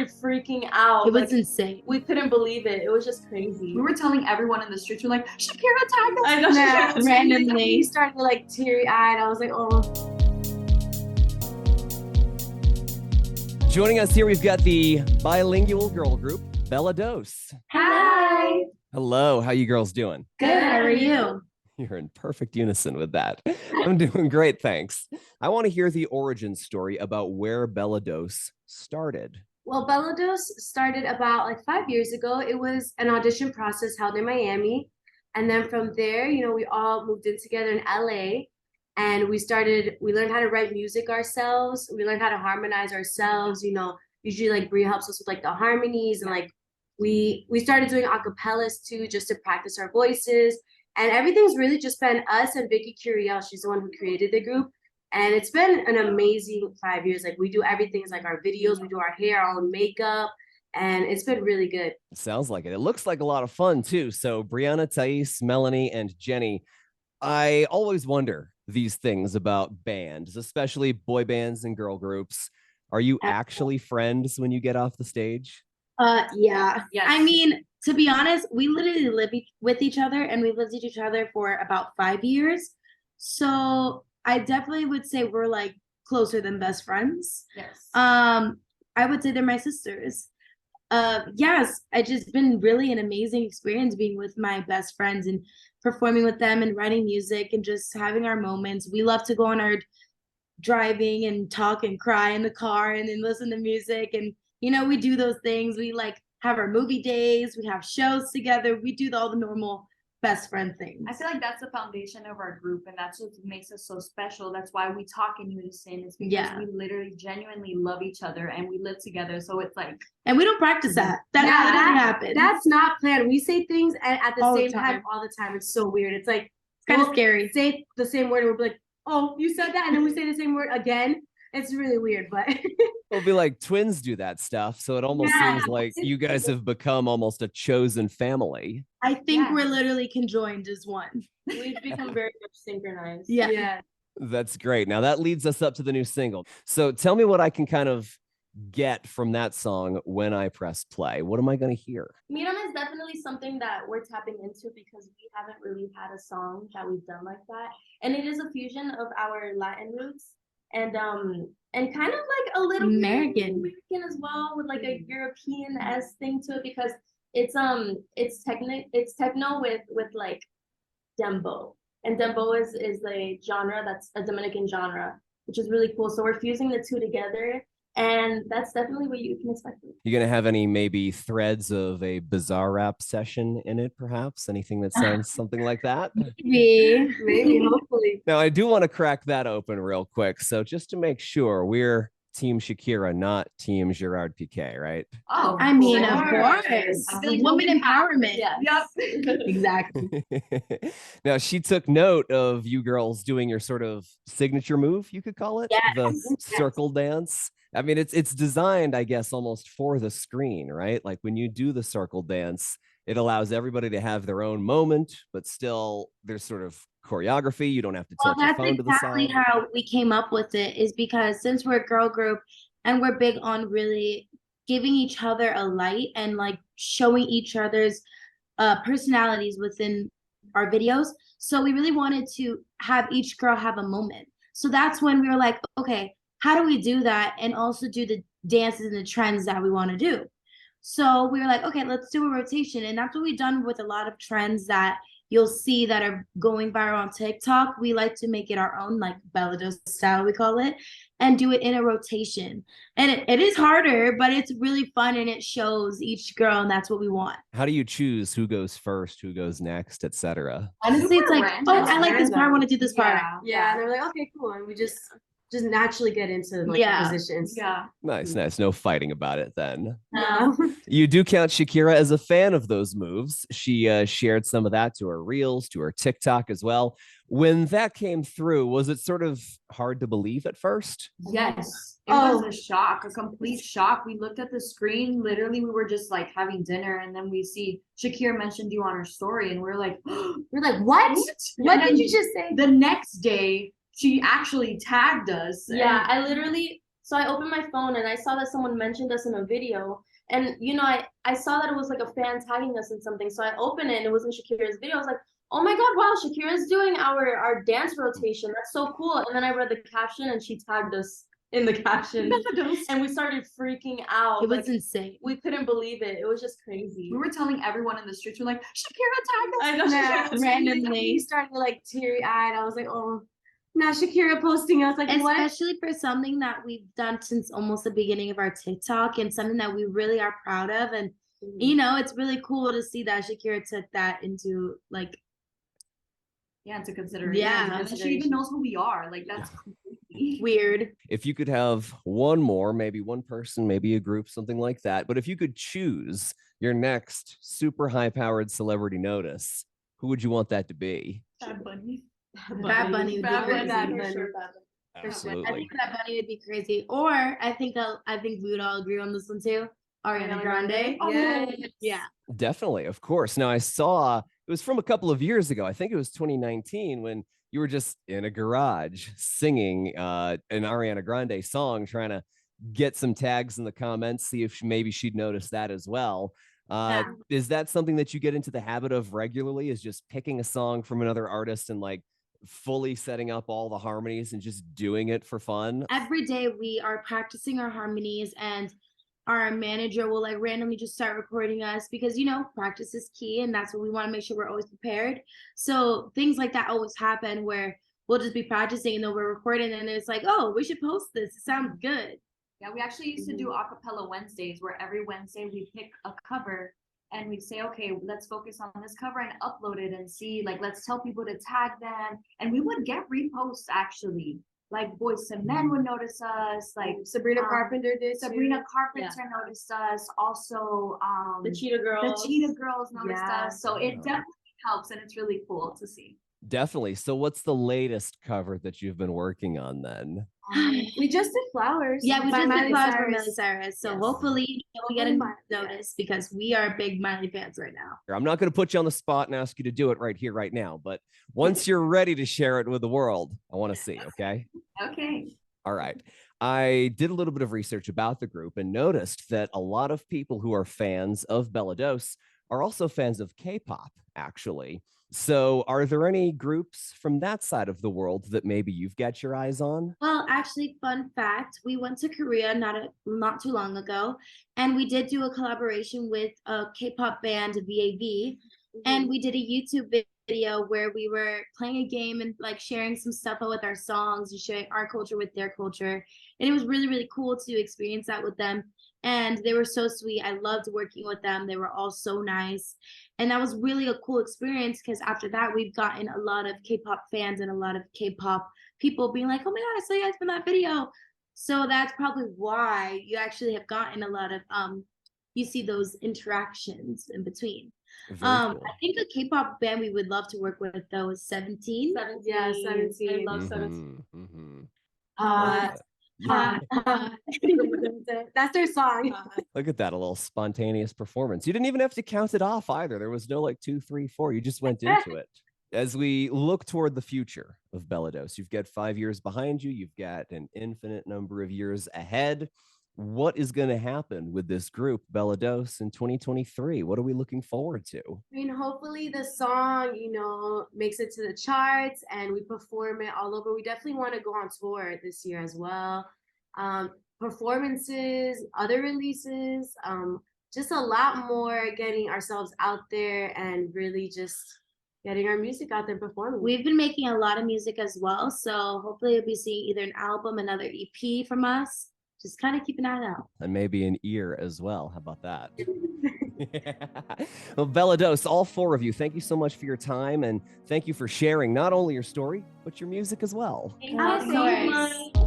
started freaking out. It was insane. We couldn't believe it. It was just crazy. We were telling everyone in the streets, we're like, Shakira tagged us. I know. Yeah, randomly. We started like teary-eyed. I was like, oh. Joining us here, we've got the bilingual girl group, Bella Dose. Hi. Hello, how you girls doing? Good. How are you? You're in perfect unison with that. I'm doing great, thanks. I want to hear the origin story about where Bella Dose started. Well, Bella Dose started about like 5 years ago. It was an audition process held in Miami. And then from there, we all moved in together in LA. And we learned how to write music ourselves. We learned how to harmonize ourselves. Usually like Brie helps us with like the harmonies, and like we started doing acapellas too, just to practice our voices. And everything's really just been us and Vicky Curiel. She's the one who created the group. And it's been an amazing 5 years. Like we do everything, like our videos, we do our hair, our own makeup, and it's been really good. Sounds like it. It looks like a lot of fun too. So Brianna, Thais, Melanie, and Jenny, I always wonder these things about bands, especially boy bands and girl groups. Are you actually friends when you get off the stage? Yeah. Yes. I mean, to be honest, we literally live with each other, and we've lived with each other for about 5 years. So I definitely would say we're like closer than best friends. Yes. I would say they're my sisters. Yes, it's just been really an amazing experience being with my best friends and performing with them and writing music and just having our moments. We love to go on our driving and talk and cry in the car and then listen to music. And, we do those things. We like have our movie days. We have shows together. We do all the normal best friend things. I feel like that's the foundation of our group, and that's what makes us so special. That's why we talk in unison. It's because we literally genuinely love each other and we live together. So it's like, and we don't practice that. That happens. That's not planned. We say things at the All same the time. time all the time. It's so weird. It's like It's kind of scary. Say the same word and we'll be like, oh, you said that, and then we say the same word again. It's really weird, but It'll be like twins do that stuff. So it almost seems like you guys have become almost a chosen family. I think we're literally conjoined as one. we've become very much synchronized. Yeah. That's great. Now that leads us up to the new single. So tell me what I can kind of get from that song when I press play. What am I going to hear? Mírame is definitely something that we're tapping into because we haven't really had a song that we've done like that. And it is a fusion of our Latin roots and kind of like a little American as well, with like a European-esque thing to it, because it's techno with like dembow. And dembow is a genre that's a Dominican genre, which is really cool. So we're fusing the two together. And that's definitely what you can expect. You gonna have any maybe threads of a bizarre rap session in it, perhaps? Anything that sounds something like that? Maybe, hopefully. Now I do want to crack that open real quick. So just to make sure, we're Team Shakira, not Team Gerard Piqué, right? oh, I mean, sure. of course. I feel like Woman empowerment. Yeah. Yep. Exactly. Now she took note of you girls doing your sort of signature move, you could call it, the circle dance. I mean, it's designed, I guess, almost for the screen, right? Like when you do the circle dance, it allows everybody to have their own moment, but still there's sort of choreography. You don't have to tilt your phone to the side. That's exactly how we came up with it, is because since we're a girl group and we're big on really giving each other a light and like showing each other's personalities within our videos. So we really wanted to have each girl have a moment. So that's when we were like, okay, how do we do that and also do the dances and the trends that we want to do? So we were like, okay, let's do a rotation. And that's what we've done with a lot of trends that you'll see that are going viral on TikTok. We like to make it our own, like Bella Dose style, we call it, and do it in a rotation. And it is harder, but it's really fun and it shows each girl, and that's what we want. How do you choose who goes first, who goes next, etc.? Honestly, it's like, random. oh, I like this part, I want to do this part. Yeah, and they're like, okay, cool. And we just naturally get into like the positions. Yeah. Nice. No fighting about it then. No. You do count Shakira as a fan of those moves. She shared some of that to her Reels, to her TikTok as well. When that came through, was it sort of hard to believe at first? Yes. It was a shock, a complete shock. We looked at the screen. Literally, we were just like having dinner, and then we see Shakira mentioned you on her story, and we're like, what? What did you just say? The next day, she actually tagged us. Yeah, I literally So I opened my phone and I saw that someone mentioned us in a video. And I saw that it was like a fan tagging us in something. So I opened it and it was in Shakira's video. I was like, oh my God, wow, Shakira's doing our dance rotation. That's so cool. And then I read the caption and she tagged us in the caption. And we started freaking out. It was insane. We couldn't believe it. It was just crazy. We were telling everyone in the streets, we're like, Shakira tagged us. I know, Shakira Randomly. We started like teary-eyed. I was like, oh, now Shakira posting us. Like, what? Especially for something that we've done since almost the beginning of our TikTok and something that we really are proud of. And, it's really cool to see that Shakira took that into like, into consideration. Yeah. And then she even knows who we are. Like, that's completely weird. If you could have one more, maybe one person, maybe a group, something like that, but if you could choose your next super high-powered celebrity notice, who would you want that to be? Bad Bunny. Bad Bunny would be crazy. Bad Bunny. Absolutely. I think Bad Bunny would be crazy. Or I think we would all agree on this one too. Ariana Grande. Yeah. Definitely, of course. Now I saw it was from a couple of years ago. I think it was 2019 when you were just in a garage singing an Ariana Grande song, trying to get some tags in the comments, see if maybe she'd notice that as well. Is that something that you get into the habit of regularly, is just picking a song from another artist and like fully setting up all the harmonies and just doing it for fun? Every day we are practicing our harmonies, and our manager will like randomly just start recording us because practice is key, and that's what we want to make sure we're always prepared. So things like that always happen where we'll just be practicing and then we're recording and it's like, oh, we should post this. It sounds good. Yeah, we actually used to do acapella Wednesdays where every Wednesday we pick a cover and we say, okay, let's focus on this cover and upload it and see, like, let's tell people to tag them. And we would get reposts actually. Like Boys to Men would notice us, like Sabrina Carpenter did. Sabrina Carpenter noticed us. Also, the Cheetah Girls. The Cheetah Girls noticed us. So it definitely helps, and it's really cool to see. Definitely. So what's the latest cover that you've been working on then? We just did Flowers. Yeah, we just did Flowers for Miley Miley Cyrus. So hopefully we get a notice because we are big Miley fans right now. I'm not going to put you on the spot and ask you to do it right here, right now, but once you're ready to share it with the world, I want to see, okay? Okay. All right. I did a little bit of research about the group and noticed that a lot of people who are fans of Bella Dose are also fans of K-pop, actually. So are there any groups from that side of the world that maybe you've got your eyes on? Well, actually, fun fact, we went to Korea not too long ago, and we did do a collaboration with a K-pop band, VAV, and we did a YouTube video where we were playing a game and like sharing some stuff with our songs and sharing our culture with their culture. And it was really, really cool to experience that with them. And they were so sweet. I loved working with them. They were all so nice. And that was really a cool experience because after that, we've gotten a lot of K-pop fans and a lot of K-pop people being like, oh my God, I saw you guys from that video. So that's probably why you actually have gotten a lot of, you see those interactions in between. Cool. I think a K-pop band we would love to work with though is 17. Yeah, 17. I love 17. That's their song. Look at that, a little spontaneous performance. You didn't even have to count it off either. There was no like 2, 3, 4. You just went into it. As we look toward the future of Bella Dose, you've got 5 years behind you. You've got an infinite number of years ahead. What is going to happen with this group, Bella Dose, in 2023? What are we looking forward to? I mean, hopefully the song, makes it to the charts and we perform it all over. We definitely want to go on tour this year as well. Performances, other releases, just a lot more getting ourselves out there and really just getting our music out there performing. We've been making a lot of music as well. So hopefully you'll be seeing either an album, another EP from us. Just kind of keep an eye out. And maybe an ear as well. How about that? Well, Bella Dose, all 4 of you, thank you so much for your time. And thank you for sharing not only your story, but your music as well. Thank you so much.